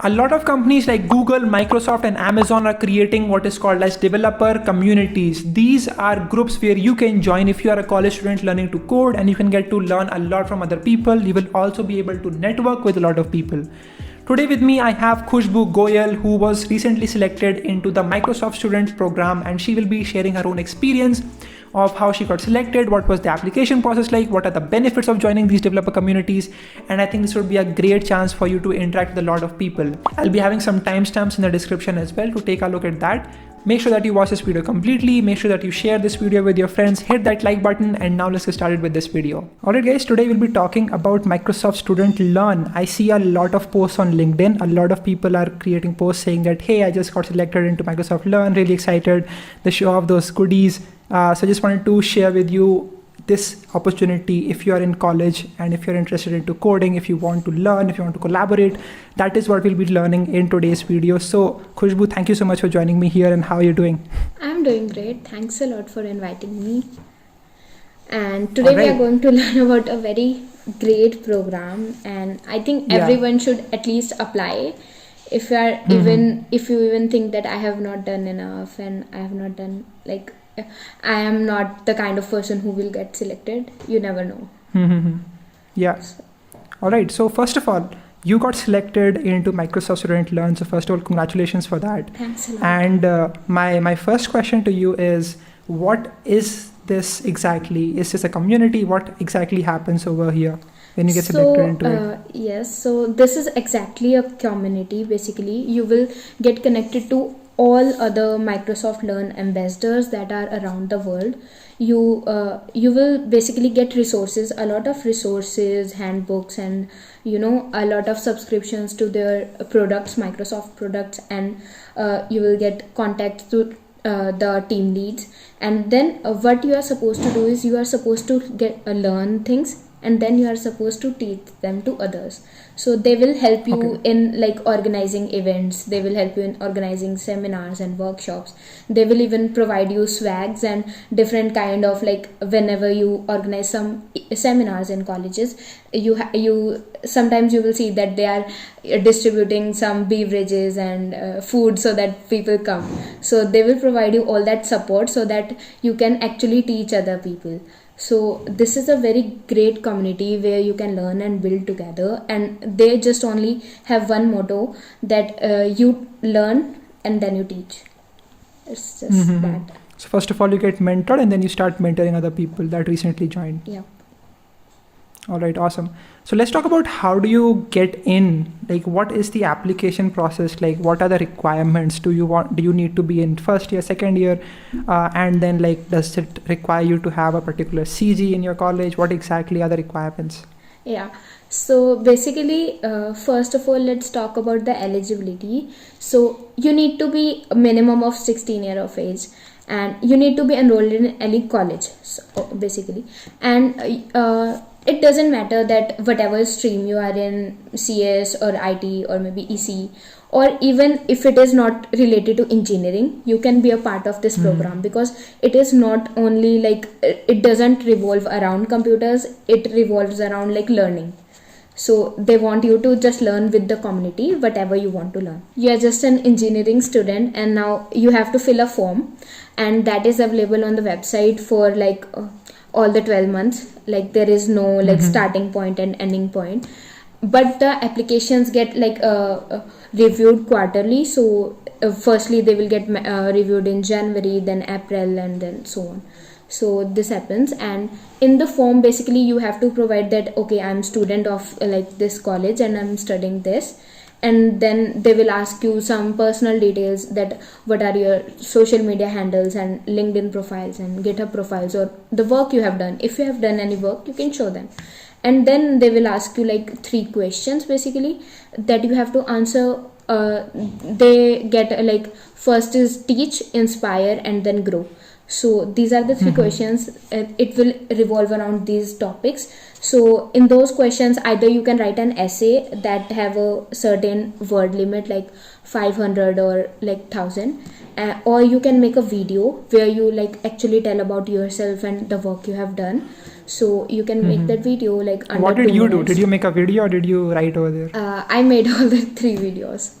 A lot of companies like Google, Microsoft, and Amazon are creating what is called as developer communities. These are groups where you can join if you are a college student learning to code, and you can get to learn a lot from other people. You will also be able to network with a lot of people. Today with me I have Khushboo Goyal, who was recently selected into the Microsoft Student Program, and she will be sharing her own experience of how she got selected, what was the application process like, what are the benefits of joining these developer communities, and I think this would be a great chance for you to interact with a lot of people. I'll be having some timestamps in the description as well to take a look at that. Make sure that you watch this video completely, make sure that you share this video with your friends, hit that like button, and now let's get started with this video. Alright guys, today we'll be talking about Microsoft Student Learn. I see a lot of posts on LinkedIn. A lot of people are creating posts saying that, hey, I just got selected into Microsoft Learn, really excited, they show off those goodies. So I just wanted to share with you this opportunity. If you are in college and if you're interested into coding, if you want to learn, if you want to collaborate, that is what we'll be learning in today's video. So Khushboo, thank you so much for joining me here, and how are you doing? I'm doing great. Thanks a lot for inviting me. And today we are going to learn about a very great program, and I think everyone should at least apply. If you are if you even think that I have not done enough and I have not done, like, I am not the kind of person who will get selected. You never know. Yeah. All right. So first of all, you got selected into Microsoft Student Learn. So first of all, congratulations for that. Thanks a lot. And my first question to you is, what is this exactly? Is this a community? What exactly happens over here when you get selected into it? Yes. So this is exactly a community. Basically, you will get connected to all other Microsoft Learn ambassadors that are around the world. You will basically get resources, a lot of resources, handbooks, and a lot of subscriptions to their products, Microsoft products, and you will get contacts to the team leads. And then what you are supposed to do is you are supposed to get learn things, and then you are supposed to teach them to others. So they will help you in like organizing events, they will help you in organizing seminars and workshops. They will even provide you swags and different kind of, like, whenever you organize some seminars in colleges, you sometimes you will see that they are distributing some beverages and food so that people come. So they will provide you all that support so that you can actually teach other people. So this is a very great community where you can learn and build together, and they just only have one motto, that you learn and then you teach. It's just that. So first of all, you get mentored, and then you start mentoring other people that recently joined. Yeah. All right, awesome. So let's talk about, how do you get in? Like, what is the application process? Like, what are the requirements? Do you need to be in first year, second year? And then, like, does it require you to have a particular CG in your college? What exactly are the requirements? Yeah. So basically, first of all, let's talk about the eligibility. So you need to be a minimum of 16 years of age, and you need to be enrolled in any college, so basically. And it doesn't matter that whatever stream you are in, CS or IT or maybe EC, or even if it is not related to engineering, you can be a part of this program, because it is not only like, it doesn't revolve around computers, it revolves around like learning. So they want you to just learn with the community, whatever you want to learn. You are just an engineering student, and now you have to fill a form, and that is available on the website for like all the 12 months. Like, there is no like starting point and ending point, but the applications get like reviewed quarterly. So firstly they will get reviewed in January, then April, and then so on. So this happens, and in the form basically you have to provide that, okay, I'm student of like this college and I'm studying this. And then they will ask you some personal details, that what are your social media handles and LinkedIn profiles and GitHub profiles, or the work you have done. If you have done any work, you can show them. And then they will ask you like 3 questions basically that you have to answer. They get like, first is teach, inspire, and then grow. So these are the 3 questions. It will revolve around these topics. So in those questions, either you can write an essay that have a certain word limit, like 500 or like 1000, or you can make a video where you like actually tell about yourself and the work you have done. So you can make that video like under What did 2 you do? minutes. Did you make a video or did you write over there? I made all the 3 videos.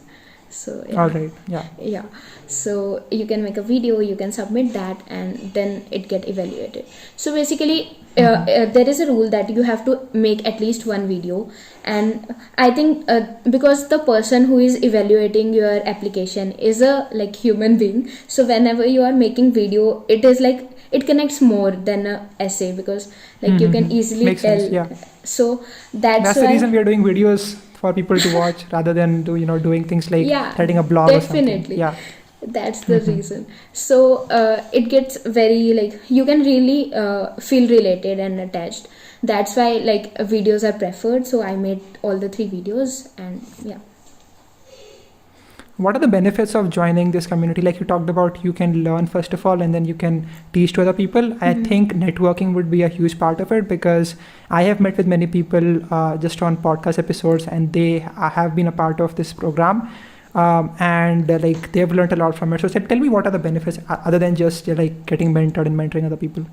So yeah. All right. Yeah. Yeah, so you can make a video, you can submit that, and then it get evaluated. So basically there is a rule that you have to make at least 1 video. And I think because the person who is evaluating your application is a like human being, so whenever you are making video, it is like it connects more than a essay, because like you can easily Makes tell. sense, yeah. So That's the why, reason we are doing videos, for people to watch rather than doing things like writing a blog or something. definitely. Yeah. That's the reason. So it gets very like you can really feel related and attached. That's why like videos are preferred. So I made all the 3 videos, and yeah. What are the benefits of joining this community? Like you talked about, you can learn first of all, and then you can teach to other people. I think networking would be a huge part of it, because I have met with many people just on podcast episodes, and they have been a part of this program. And like they've learned a lot from it. So tell me, what are the benefits other than just like getting mentored and mentoring other people?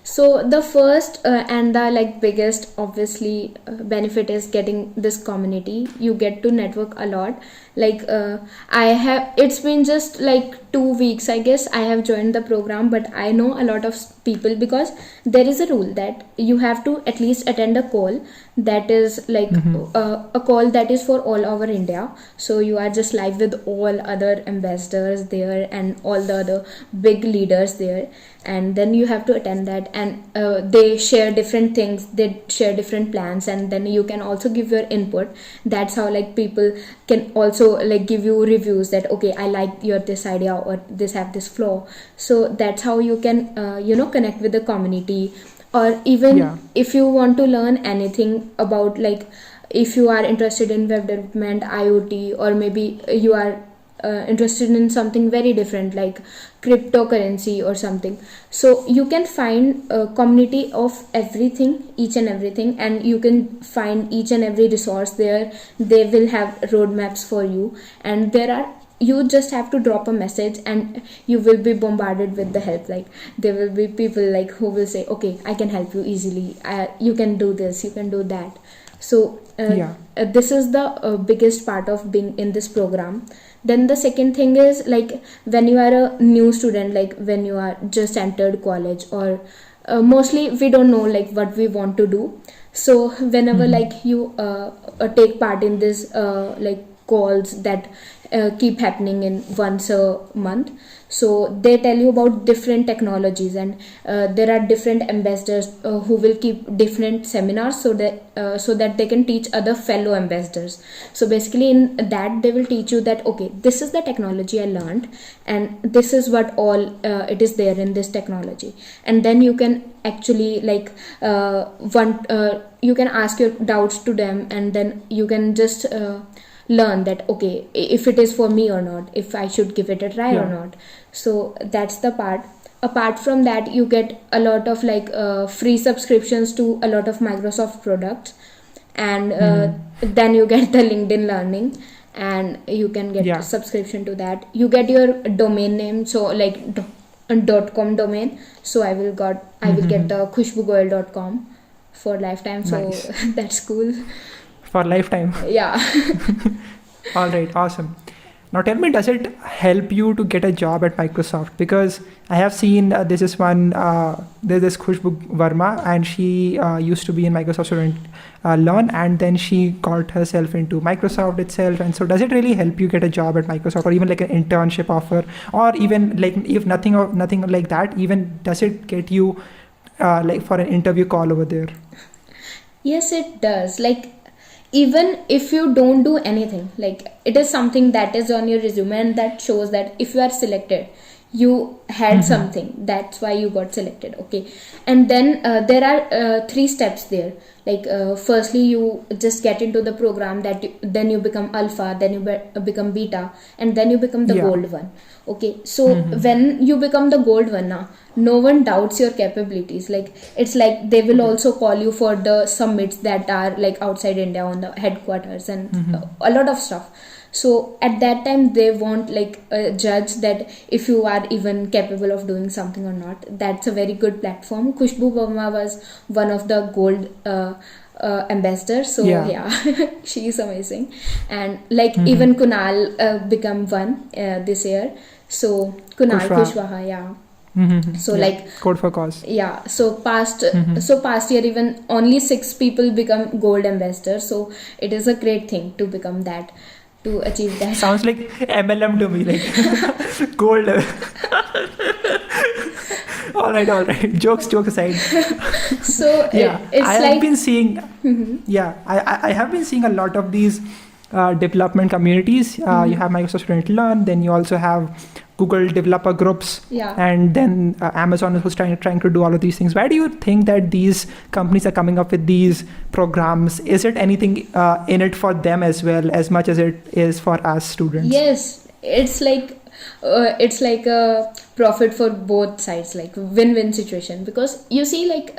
So the first and the like biggest obviously benefit is getting this community. You get to network a lot. Like it's been just like 2 weeks, I guess I have joined the program, but I know a lot of people, because there is a rule that you have to at least attend a call that is like a call that is for all over India. So you are just live with all other ambassadors there and all the other big leaders there, and then you have to attend that, and they share different things, they share different plans, and then you can also give your input. That's how like people can also like give you reviews that okay, I like your this idea, or this have this flaw. So that's how you can connect with the community. Or even if you want to learn anything about, like if you are interested in web development, IoT, or maybe you are interested in something very different like cryptocurrency or something, so you can find a community of everything, each and everything, and you can find each and every resource there. They will have roadmaps for you, and you just have to drop a message and you will be bombarded with the help. Like there will be people like who will say, okay, I can help you easily, you can do this, you can do that. So this is the biggest part of being in this program. Then the second thing is like when you are a new student, like when you are just entered college, or mostly we don't know like what we want to do. So whenever like you take part in this like calls that keep happening in once a month, so they tell you about different technologies, and there are different ambassadors who will keep different seminars so that they can teach other fellow ambassadors. So basically in that they will teach you that okay, this is the technology I learned, and this is what all it is there in this technology. And then you can actually like you can ask your doubts to them, and then you can just learn that okay, if it is for me or not, if I should give it a try or not. So that's the part. Apart from that, you get a lot of like free subscriptions to a lot of Microsoft products, and then you get the LinkedIn Learning, and you can get a subscription to that. You get your domain name, so like .com domain. So I will get the khushboogoyal.com for lifetime. So Nice. that's cool. For lifetime. Yeah. All right, awesome. Now tell me, does it help you to get a job at Microsoft? Because I have seen there's this Khushboo Verma, and she used to be in Microsoft Student Learn, and then she got herself into Microsoft itself. And so does it really help you get a job at Microsoft, or even like an internship offer, or even like if nothing like that, even does it get you like for an interview call over there? Yes, it does. Like even if you don't do anything, like it is something that is on your resume, and that shows that if you are selected, you had something, that's why you got selected. Okay. And then there are 3 steps there. Like firstly you just get into the program, then you become alpha, then you become beta, and then you become the gold one. Okay, so when you become the gold one, now no one doubts your capabilities. Like it's like they will also call you for the summits that are like outside India on the headquarters, and a lot of stuff. So at that time they won't like judge that if you are even capable of doing something or not. That's a very good platform. Khushboo was one of the gold ambassador, so yeah, she is amazing. And like even Kunal become one this year, so Kunal Kushwaha, yeah. So like code for cause, yeah. So past year even only 6 people become gold ambassadors, so it is a great thing to become that, to achieve that. Sounds like MLM to me, like gold. all right, jokes aside. So yeah, it's I like have been seeing I have been seeing a lot of these development communities. You have Microsoft Student Learn, then you also have Google developer groups, and then Amazon is trying to do all of these things. Why do you think that these companies are coming up with these programs? Is it anything in it for them as well, as much as it is for us students? Yes, it's like a profit for both sides, like win-win situation. Because you see, like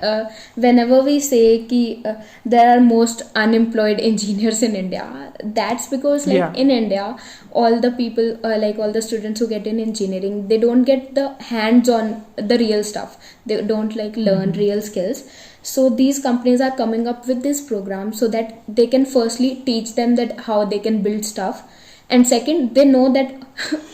whenever we say ki there are most unemployed engineers in India, that's because like in India all the people like all the students who get in engineering, they don't get the hands on the real stuff, they don't like learn real skills. So these companies are coming up with this program so that they can firstly teach them that how they can build stuff, and second they know that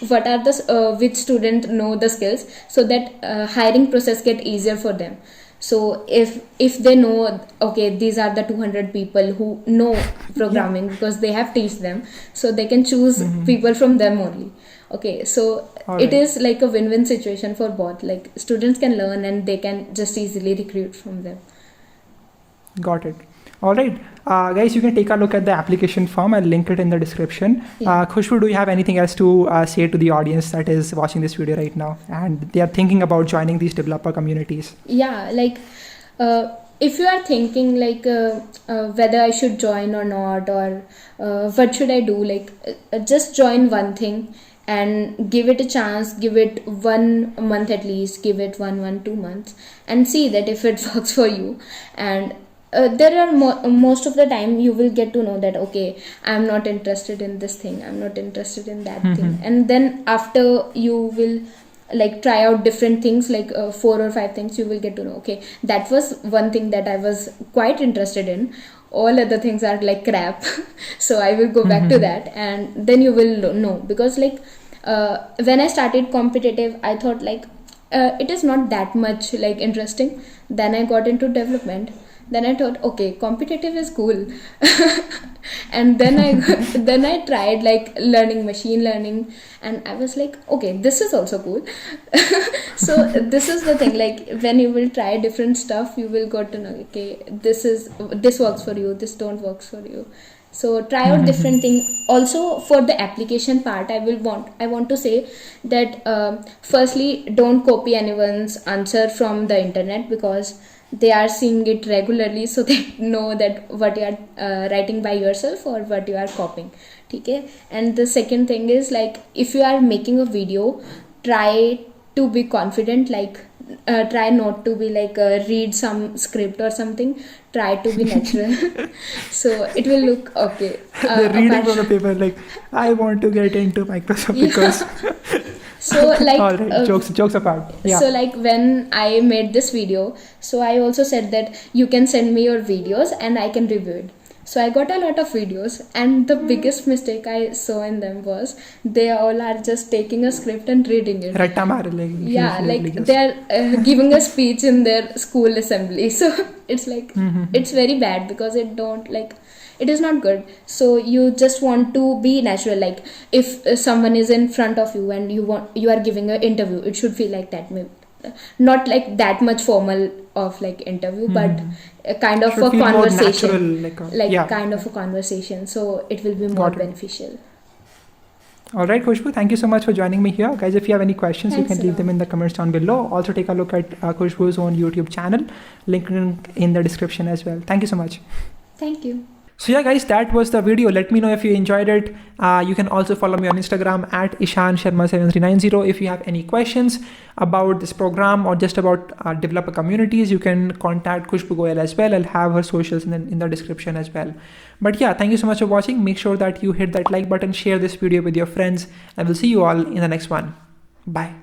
what are the which student know the skills, so that hiring process get easier for them. So if they know, okay, these are the 200 people who know programming because they have teach them, so they can choose people from them only. Okay, so it is like a win-win situation for both, like students can learn and they can just easily recruit from them. Got it. All right, guys, you can take a look at the application form. I'll link it in the description. Khushboo, do you have anything else to say to the audience that is watching this video right now and they are thinking about joining these developer communities? Yeah, like if you are thinking like whether I should join or not, or what should I do, like just join one thing and give it a chance, give it 1 month at least, give it 2 months and see that if it works for you. And there are most of the time you will get to know that, okay, I'm not interested in this thing, I'm not interested in that thing. And then after you will like try out different things, like 4 or 5 things, you will get to know, okay, that was one thing that I was quite interested in, all other things are like crap. So I will go back to that, and then you will know. Because like when I started competitive, I thought like it is not that much like interesting. Then I got into development, then I thought, okay, competitive is cool. And then I tried like learning machine learning, and I was like, okay, this is also cool. So this is the thing, like when you will try different stuff, you will got to know, okay, this works for you, this don't works for you. So try out different things. Also for the application part, I want to say that firstly, don't copy anyone's answer from the internet, because they are seeing it regularly, so they know that what you are writing by yourself or what you are copying. Okay? And the second thing is, like if you are making a video, try to be confident, like try not to be like read some script or something, try to be natural. So it will look okay. They're reading from the paper like, I want to get into Microsoft because so like all right, jokes apart. So like when I made this video, so I also said that you can send me your videos and I can review it. So I got a lot of videos, and the biggest mistake I saw in them was they all are just taking a script and reading it. Yeah, like they are giving a speech in their school assembly. So it's like it's very bad, because it is not good. So you just want to be natural. Like if someone is in front of you and you are giving an interview, it should feel like that. Maybe not like that much formal of like interview, but a kind of a conversation, natural, kind of a conversation. So it will be more beneficial. All right, Khushboo, thank you so much for joining me here. Guys, if you have any questions, you can leave them in the comments down below. Also take a look at Khushboo's own YouTube channel, link in the description as well. Thank you so much. Thank you. So yeah guys, that was the video. Let me know if you enjoyed it. You can also follow me on Instagram at Ishan Sharma 7390. If you have any questions about this program or just about developer communities, you can contact Khushboo Goyal as well. I'll have her socials in the description as well. But yeah, thank you so much for watching. Make sure that you hit that like button, share this video with your friends, and we'll see you all in the next one. Bye.